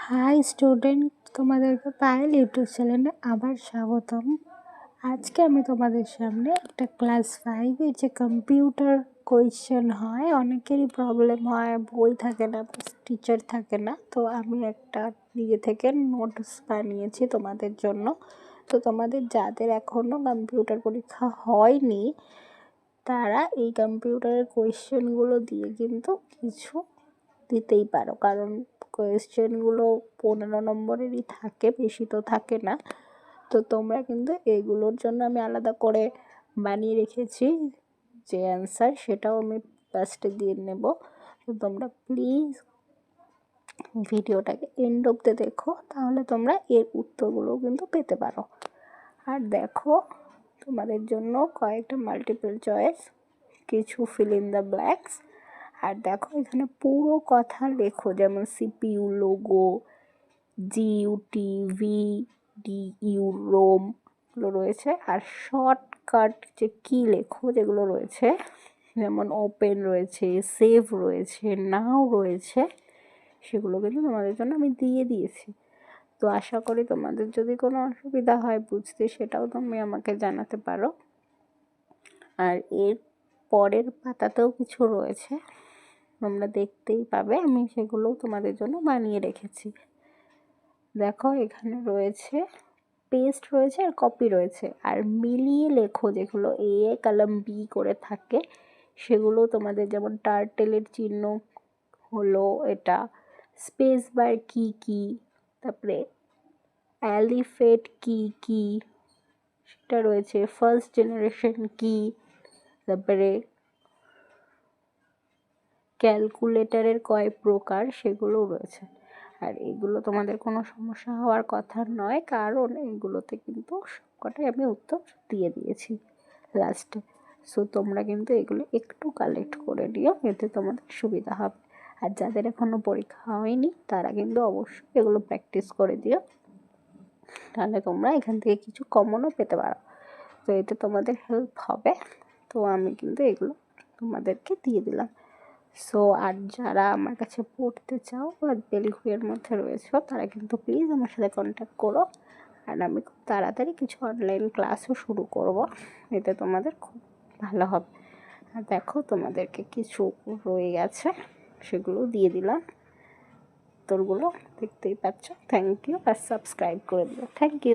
High student, তোমাদেরকে Payel YouTube চ্যানেলে আবার স্বাগতম। আজকে আমি তোমাদের সামনে একটা ক্লাস 5-এ যে কম্পিউটার কোয়েশ্চেন হয়, অনেকেরই প্রবলেম হয়, বই থাকে না, টিচার থাকে না, তো আমি একটা নিজে থেকে নোটস বানিয়েছি তোমাদের জন্য। তো তোমাদের যাদের এখনও কম্পিউটার পরীক্ষা হয়নি তারা এই কম্পিউটারের কোয়েশ্চেনগুলো দিয়ে কিন্তু কিছু দিতেই পারো, কারণ কোয়েশ্চেনগুলো 15 নম্বরেরই থাকে, বেশি তো থাকে না। তো তোমরা কিন্তু এইগুলোর জন্য আমি আলাদা করে বানিয়ে রেখেছি যে অ্যান্সার, সেটাও আমি লাস্টে দিয়ে নেব। তো তোমরা প্লিজ ভিডিওটাকে এন্ড অবধি দেখো, তাহলে তোমরা এর উত্তরগুলোও কিন্তু পেতে পারো। আর দেখো, তোমাদের জন্য কয়েকটা মাল্টিপল চয়েস, কিছু ফিল ইন দ্য ব্ল্যাঙ্কস। আর দেখো এখানে পুরো কথা লেখো, যেমন সিপিইউ, লোগো, জিইউটি, ভিডিইউ, রোম গুলো রয়েছে। আর শর্টকাট যে কি লেখো যেগুলো রয়েছে, যেমন ওপেন রয়েছে, সেভ রয়েছে, নাও রয়েছে, সেগুলো কিন্তু তোমাদের জন্য আমি দিয়ে দিয়েছি। তো আশা করি তোমাদের যদি কোনো অসুবিধা হয় বুঝতে, সেটাও তুমি আমাকে জানাতে পারো। আর এর পরের পাতাতেও কিছু রয়েছে, তোমরা দেখতেই পাবে, আমি সেগুলোও তোমাদের জন্য বানিয়ে রেখেছি। দেখো এখানে রয়েছে পেস্ট রয়েছে আর কপি রয়েছে, আর মিলিয়ে লেখো যেগুলো এ কলম বি করে থাকে সেগুলো তোমাদের, যেমন টার্টেলের চিহ্ন হলো এটা, স্পেস বার কি কি, তারপরে অ্যালিফেট কি কি সেটা রয়েছে, ফার্স্ট জেনারেশন কি, তারপরে ক্যালকুলেটরের কয় প্রকার সেগুলো রয়েছে। আর এগুলো তোমাদের কোনো সমস্যা হওয়ার কথা নয়, কারণ এগুলোতে কিন্তু সবকটাই আমি উত্তর দিয়ে দিয়েছি লাস্টে। সো তোমরা কিন্তু এগুলো একটু কালেক্ট করে নিও, এতে তোমাদের সুবিধা হবে। আর যাদের এখনও পরীক্ষা হয়নি তারা কিন্তু অবশ্যই এগুলো প্র্যাকটিস করে দিও, তাহলে তোমরা এখান থেকে কিছু কমনও পেতে পারো। তো এতে তোমাদের হেল্প হবে। তো আমি কিন্তু এগুলো তোমাদেরকে দিয়ে দিলাম। সো আর যারা আমার কাছে পড়তে চাও বা বেলঘড়িয়ার মধ্যে রয়েছে, তারা কিন্তু প্লিজ আমার সাথে কন্ট্যাক্ট করো। আর আমি খুব তাড়াতাড়ি কিছু অনলাইন ক্লাসও শুরু করব, এতে তোমাদের খুব ভালো হবে। আর দেখো তোমাদেরকে কিছু রয়ে গেছে, সেগুলো দিয়ে দিলাম, উত্তরগুলো দেখতেই পাচ্ছ। থ্যাংক ইউ, আর সাবস্ক্রাইব করে দিও। Thank you.